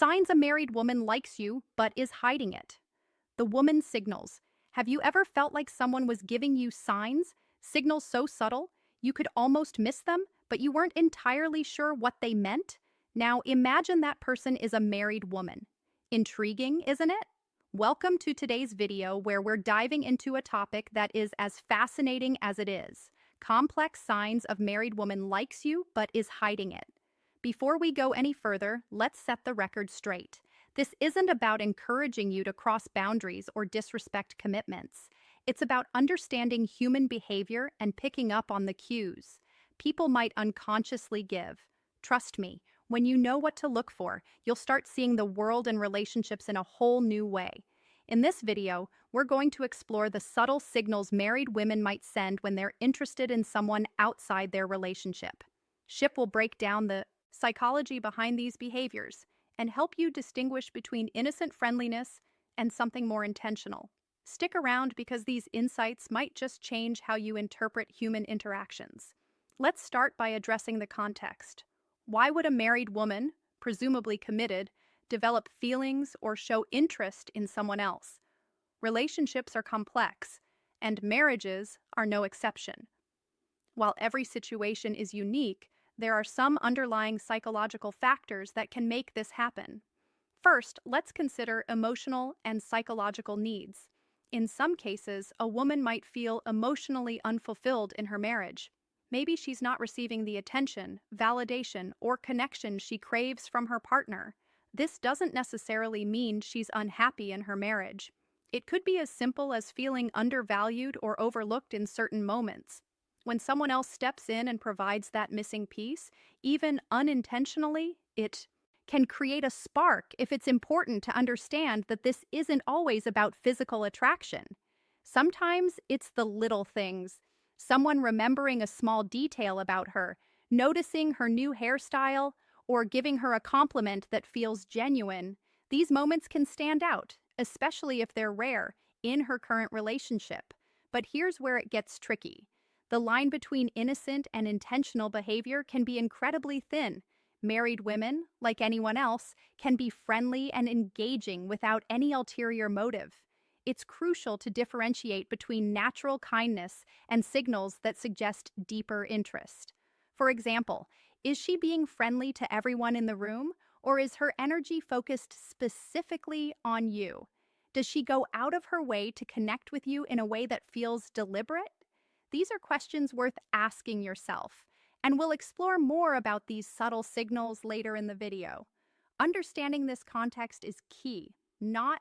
Signs a married woman likes you but is hiding it. The woman signals. Have you ever felt like someone was giving you signs, signals so subtle you could almost miss them, but you weren't entirely sure what they meant? Now imagine that person is a married woman. Intriguing, isn't it? Welcome to today's video where we're diving into a topic that is as fascinating as it is. Complex signs of married woman likes you but is hiding it. Before we go any further, let's set the record straight. This isn't about encouraging you to cross boundaries or disrespect commitments. It's about understanding human behavior and picking up on the cues people might unconsciously give. Trust me, when you know what to look for, you'll start seeing the world and relationships in a whole new way. In this video, we're going to explore the subtle signals married women might send when they're interested in someone outside their relationship. Ship will break down the psychology behind these behaviors and help you distinguish between innocent friendliness and something more intentional. Stick around because these insights might just change how you interpret human interactions. Let's start by addressing the context. Why would a married woman, presumably committed, develop feelings or show interest in someone else? Relationships are complex, and marriages are no exception. While every situation is unique, there are some underlying psychological factors that can make this happen. First, let's consider emotional and psychological needs. In some cases, a woman might feel emotionally unfulfilled in her marriage. Maybe she's not receiving the attention, validation, or connection she craves from her partner. This doesn't necessarily mean she's unhappy in her marriage. It could be as simple as feeling undervalued or overlooked in certain moments. When someone else steps in and provides that missing piece, even unintentionally, it can create a spark if it's important to understand that this isn't always about physical attraction. Sometimes it's the little things. Someone remembering a small detail about her, noticing her new hairstyle, or giving her a compliment that feels genuine. These moments can stand out, especially if they're rare, in her current relationship. But here's where it gets tricky. The line between innocent and intentional behavior can be incredibly thin. Married women, like anyone else, can be friendly and engaging without any ulterior motive. It's crucial to differentiate between natural kindness and signals that suggest deeper interest. For example, is she being friendly to everyone in the room, or is her energy focused specifically on you? Does she go out of her way to connect with you in a way that feels deliberate? These are questions worth asking yourself, and we'll explore more about these subtle signals later in the video. Understanding this context is key, not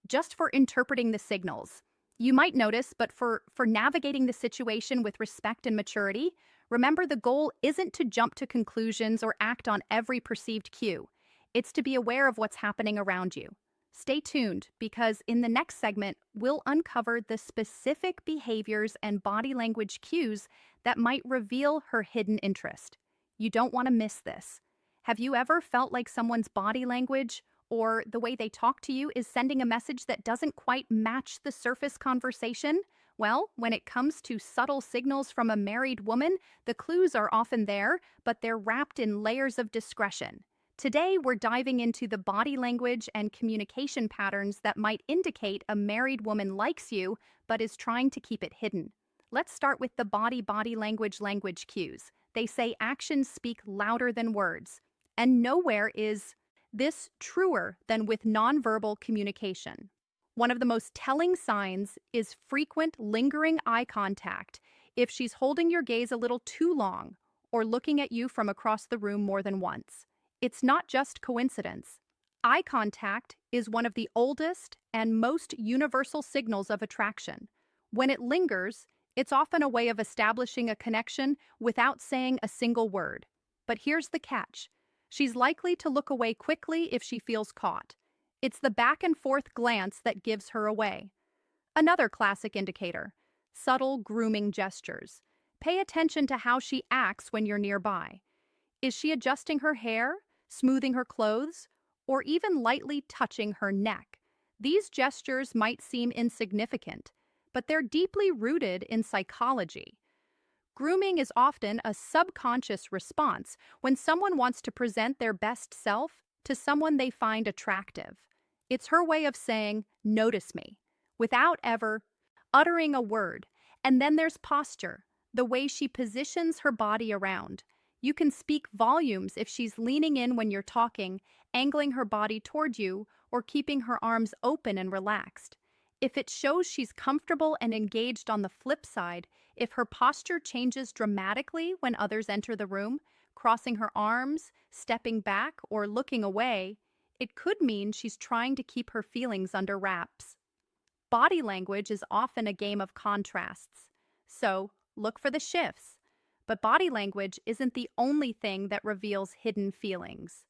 just for interpreting the signals. You might notice, but for navigating the situation with respect and maturity, remember the goal isn't to jump to conclusions or act on every perceived cue. It's to be aware of what's happening around you. Stay tuned, because in the next segment, we'll uncover the specific behaviors and body language cues that might reveal her hidden interest. You don't want to miss this. Have you ever felt like someone's body language or the way they talk to you is sending a message that doesn't quite match the surface conversation? Well, when it comes to subtle signals from a married woman, the clues are often there, but they're wrapped in layers of discretion. Today, we're diving into the body language and communication patterns that might indicate a married woman likes you, but is trying to keep it hidden. Let's start with the body language cues. They say actions speak louder than words, and nowhere is this truer than with nonverbal communication. One of the most telling signs is frequent lingering eye contact. If she's holding your gaze a little too long or looking at you from across the room more than once. It's not just coincidence. Eye contact is one of the oldest and most universal signals of attraction. When it lingers, it's often a way of establishing a connection without saying a single word. But here's the catch. She's likely to look away quickly if she feels caught. It's the back and forth glance that gives her away. Another classic indicator, subtle grooming gestures. Pay attention to how she acts when you're nearby. Is she adjusting her hair, smoothing her clothes, or even lightly touching her neck? These gestures might seem insignificant, but they're deeply rooted in psychology. Grooming is often a subconscious response when someone wants to present their best self to someone they find attractive. It's her way of saying, notice me, without ever uttering a word. And then there's posture, the way she positions her body around. You can speak volumes if she's leaning in when you're talking, angling her body toward you, or keeping her arms open and relaxed. If it shows she's comfortable and engaged on the flip side, if her posture changes dramatically when others enter the room, crossing her arms, stepping back, or looking away, it could mean she's trying to keep her feelings under wraps. Body language is often a game of contrasts, so look for the shifts. But body language isn't the only thing that reveals hidden feelings.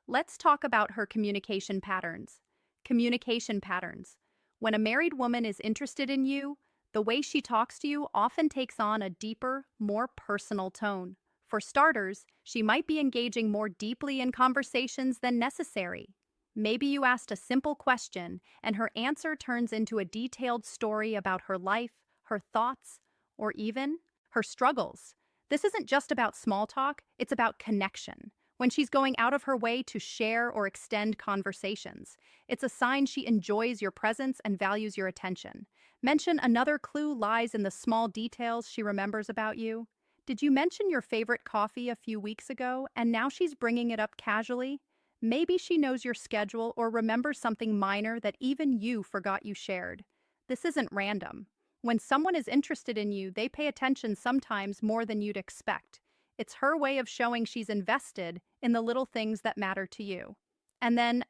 Let's talk about her communication patterns. Communication patterns. When a married woman is interested in you, the way she talks to you often takes on a deeper, more personal tone. For starters, she might be engaging more deeply in conversations than necessary. Maybe you asked a simple question, and her answer turns into a detailed story about her life, her thoughts, or even her struggles. This isn't just about small talk, it's about connection. When she's going out of her way to share or extend conversations, it's a sign she enjoys your presence and values your attention. Mention another clue lies in the small details she remembers about you. Did you mention your favorite coffee a few weeks ago, and now she's bringing it up casually? Maybe she knows your schedule or remembers something minor that even you forgot you shared. This isn't random. When someone is interested in you, they pay attention sometimes more than you'd expect. It's her way of showing she's invested in the little things that matter to you. And then,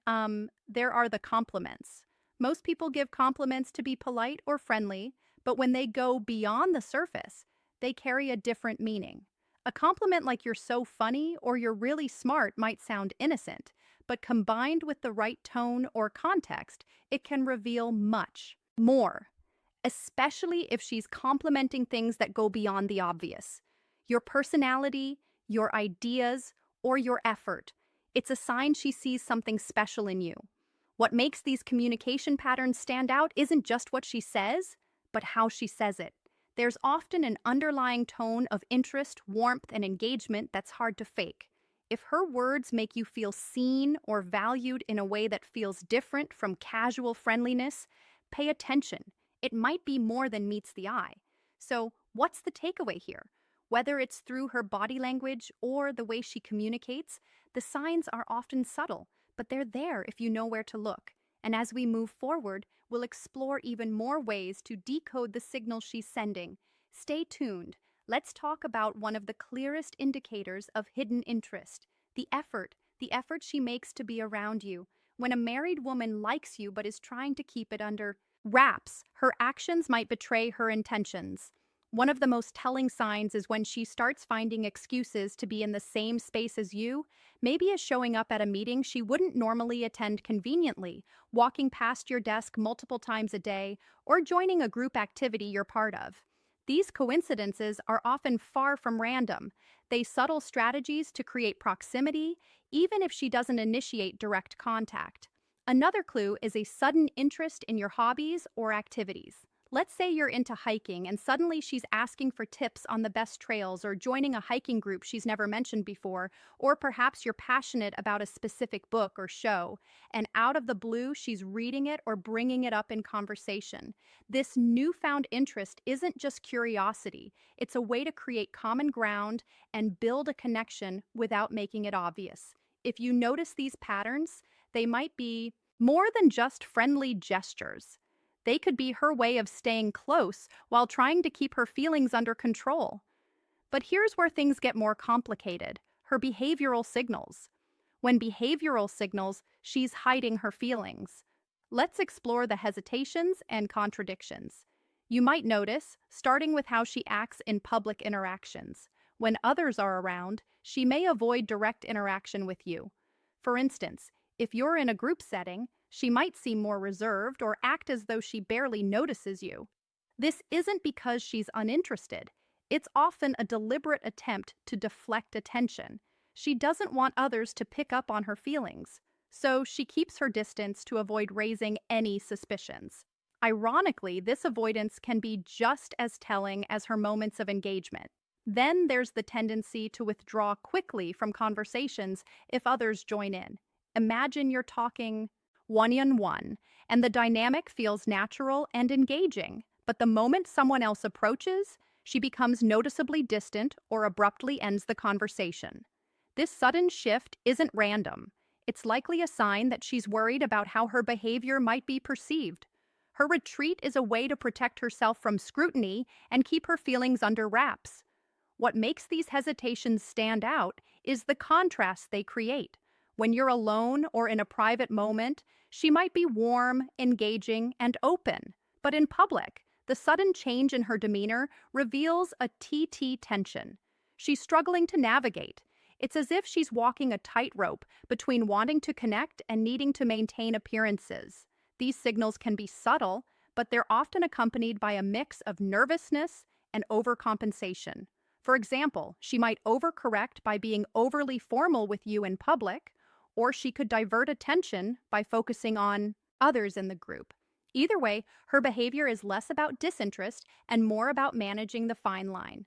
there are the compliments. Most people give compliments to be polite or friendly, but when they go beyond the surface, they carry a different meaning. A compliment like "you're so funny" or "you're really smart" might sound innocent, but combined with the right tone or context, it can reveal much more, especially if she's complimenting things that go beyond the obvious. Your personality, your ideas, or your effort. It's a sign she sees something special in you. What makes these communication patterns stand out isn't just what she says, but how she says it. There's often an underlying tone of interest, warmth, and engagement that's hard to fake. If her words make you feel seen or valued in a way that feels different from casual friendliness, pay attention. It might be more than meets the eye. So, what's the takeaway here? Whether it's through her body language or the way she communicates, the signs are often subtle, but they're there if you know where to look. And as we move forward, we'll explore even more ways to decode the signal she's sending. Stay tuned. Let's talk about one of the clearest indicators of hidden interest, the effort she makes to be around you. When a married woman likes you but is trying to keep it under wraps, her actions might betray her intentions. One of the most telling signs is when she starts finding excuses to be in the same space as you, maybe as showing up at a meeting she wouldn't normally attend conveniently, walking past your desk multiple times a day, or joining a group activity you're part of. These coincidences are often far from random. They subtle strategies to create proximity, even if she doesn't initiate direct contact. Another clue is a sudden interest in your hobbies or activities. Let's say you're into hiking and suddenly she's asking for tips on the best trails or joining a hiking group she's never mentioned before, or perhaps you're passionate about a specific book or show, and out of the blue she's reading it or bringing it up in conversation. This newfound interest isn't just curiosity, it's a way to create common ground and build a connection without making it obvious. If you notice these patterns, they might be more than just friendly gestures. They could be her way of staying close while trying to keep her feelings under control. But here's where things get more complicated: her behavioral signals. When behavioral signals, she's hiding her feelings. Let's explore the hesitations and contradictions. You might notice, starting with how she acts in public interactions. When others are around, she may avoid direct interaction with you. For instance, if you're in a group setting, she might seem more reserved or act as though she barely notices you. This isn't because she's uninterested. It's often a deliberate attempt to deflect attention. She doesn't want others to pick up on her feelings, so she keeps her distance to avoid raising any suspicions. Ironically, this avoidance can be just as telling as her moments of engagement. Then there's the tendency to withdraw quickly from conversations if others join in. imagine you're talking one-on-one, and the dynamic feels natural and engaging. But the moment someone else approaches, she becomes noticeably distant or abruptly ends the conversation. This sudden shift isn't random. It's likely a sign that she's worried about how her behavior might be perceived. Her retreat is a way to protect herself from scrutiny and keep her feelings under wraps. What makes these hesitations stand out is the contrast they create. When you're alone or in a private moment, she might be warm, engaging, and open. But in public, the sudden change in her demeanor reveals a TT tension. She's struggling to navigate. It's as if she's walking a tightrope between wanting to connect and needing to maintain appearances. These signals can be subtle, but they're often accompanied by a mix of nervousness and overcompensation. For example, she might overcorrect by being overly formal with you in public, or she could divert attention by focusing on others in the group. Either way, her behavior is less about disinterest and more about managing the fine line.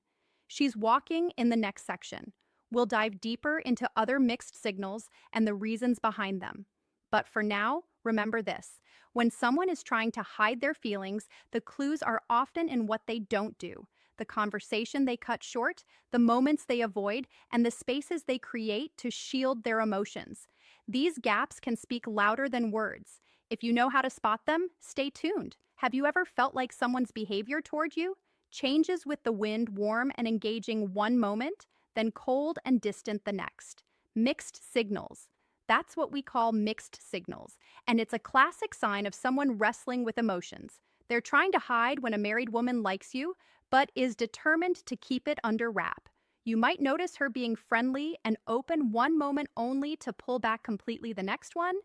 She's walking in the next section. We'll dive deeper into other mixed signals and the reasons behind them. But for now, remember this. When someone is trying to hide their feelings, the clues are often in what they don't do, the conversation they cut short, the moments they avoid, and the spaces they create to shield their emotions. These gaps can speak louder than words. If you know how to spot them, stay tuned. Have you ever felt like someone's behavior toward you changes with the wind, warm and engaging one moment, then cold and distant the next? Mixed signals. That's what we call mixed signals, and it's a classic sign of someone wrestling with emotions. They're trying to hide when a married woman likes you, but is determined to keep it under wrap. You might notice her being friendly and open one moment only to pull back completely the next one.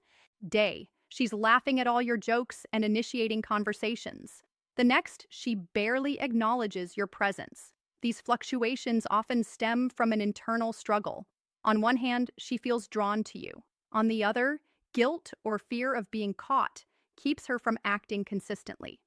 She's laughing at all your jokes and initiating conversations. The next, she barely acknowledges your presence. These fluctuations often stem from an internal struggle. On one hand, she feels drawn to you. On the other, guilt or fear of being caught keeps her from acting consistently.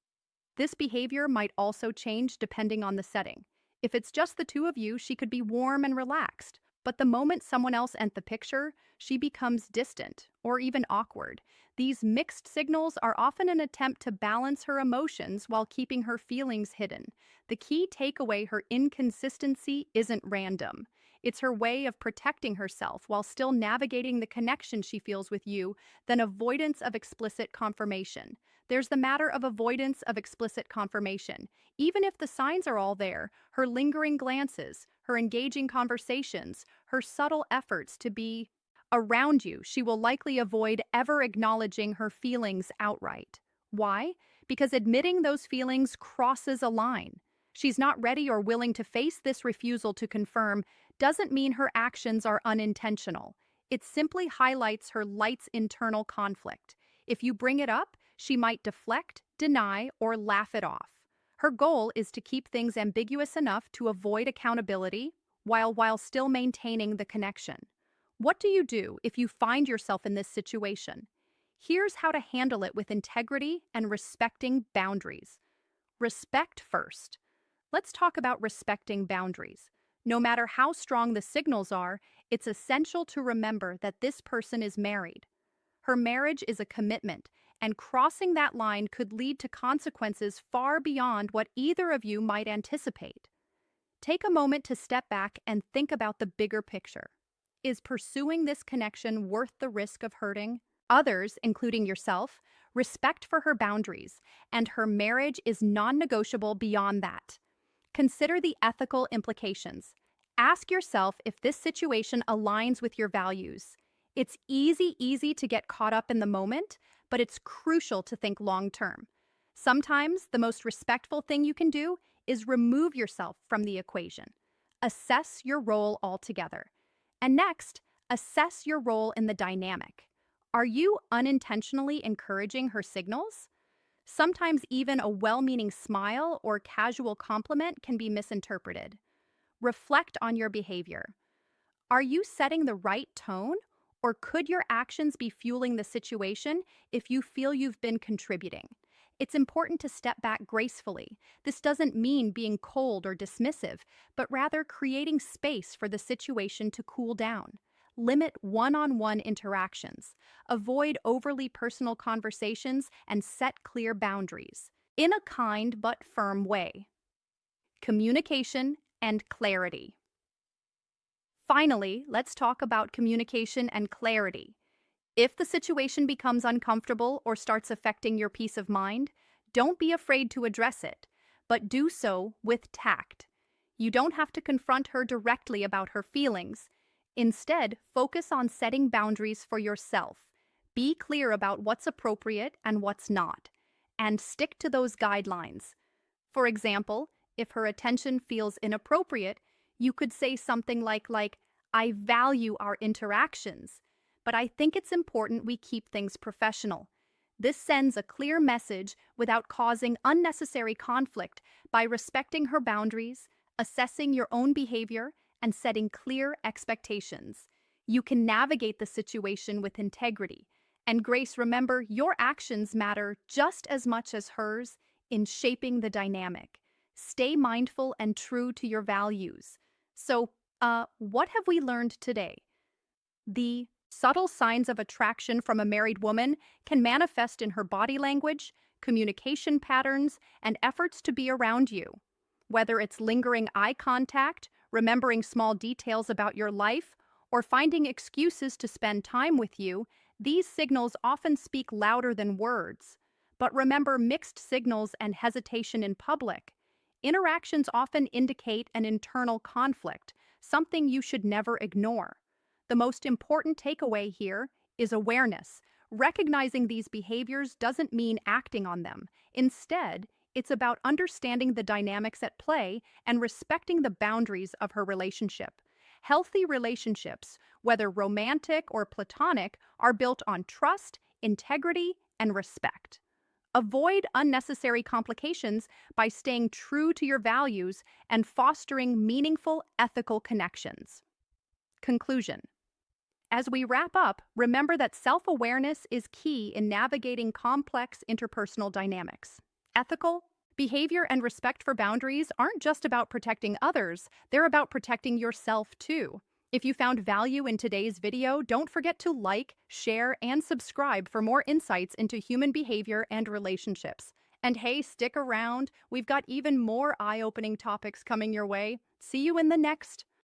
This behavior might also change depending on the setting. If it's just the two of you, she could be warm and relaxed. But the moment someone else enters the picture, she becomes distant or even awkward. These mixed signals are often an attempt to balance her emotions while keeping her feelings hidden. The key takeaway: her inconsistency isn't random. It's her way of protecting herself while still navigating the connection she feels with you, then avoidance of explicit confirmation. There's the matter of avoidance of explicit confirmation. Even if the signs are all there, her lingering glances, her engaging conversations, her subtle efforts to be around you, she will likely avoid ever acknowledging her feelings outright. Why? Because admitting those feelings crosses a line. She's not ready or willing to face this refusal to confirm doesn't mean her actions are unintentional. It simply highlights her light's internal conflict. If you bring it up, she might deflect, deny, or laugh it off. Her goal is to keep things ambiguous enough to avoid accountability while still maintaining the connection. What do you do if you find yourself in this situation? Here's how to handle it with integrity and respecting boundaries. Respect first. Let's talk about respecting boundaries. No matter how strong the signals are, it's essential to remember that this person is married. Her marriage is a commitment, and crossing that line could lead to consequences far beyond what either of you might anticipate. Take a moment to step back and think about the bigger picture. Is pursuing this connection worth the risk of hurting others, including yourself? Respect for her boundaries, and her marriage is non-negotiable beyond that. Consider the ethical implications. Ask yourself if this situation aligns with your values. It's easy to get caught up in the moment, but it's crucial to think long-term. Sometimes the most respectful thing you can do is remove yourself from the equation. Assess your role altogether. And next, assess your role in the dynamic. Are you unintentionally encouraging her signals? Sometimes even a well-meaning smile or casual compliment can be misinterpreted. Reflect on your behavior. Are you setting the right tone, or could your actions be fueling the situation if you feel you've been contributing? It's important to step back gracefully. This doesn't mean being cold or dismissive, but rather creating space for the situation to cool down. Limit one-on-one interactions. Avoid overly personal conversations and set clear boundaries in a kind but firm way. Communication and clarity. Finally, let's talk about communication and clarity. If the situation becomes uncomfortable or starts affecting your peace of mind, don't be afraid to address it, but do so with tact. You don't have to confront her directly about her feelings. Instead, focus on setting boundaries for yourself. Be clear about what's appropriate and what's not, and stick to those guidelines. For example, if her attention feels inappropriate, you could say something like, I value our interactions, but I think it's important we keep things professional. This sends a clear message without causing unnecessary conflict by respecting her boundaries, assessing your own behavior, and setting clear expectations. You can navigate the situation with integrity. And Grace, remember, your actions matter just as much as hers in shaping the dynamic. Stay mindful and true to your values. So, what have we learned today? The subtle signs of attraction from a married woman can manifest in her body language, communication patterns, and efforts to be around you. Whether it's lingering eye contact, remembering small details about your life, or finding excuses to spend time with you, these signals often speak louder than words. But remember mixed signals and hesitation in public. Interactions often indicate an internal conflict, something you should never ignore. The most important takeaway here is awareness. Recognizing these behaviors doesn't mean acting on them. Instead, it's about understanding the dynamics at play and respecting the boundaries of her relationship. Healthy relationships, whether romantic or platonic, are built on trust, integrity, and respect. Avoid unnecessary complications by staying true to your values and fostering meaningful, ethical connections. Conclusion. As we wrap up, remember that self-awareness is key in navigating complex interpersonal dynamics. Ethical behavior and respect for boundaries aren't just about protecting others, they're about protecting yourself too. If you found value in today's video, don't forget to like, share, and subscribe for more insights into human behavior and relationships. And hey, stick around, we've got even more eye-opening topics coming your way. See you in the next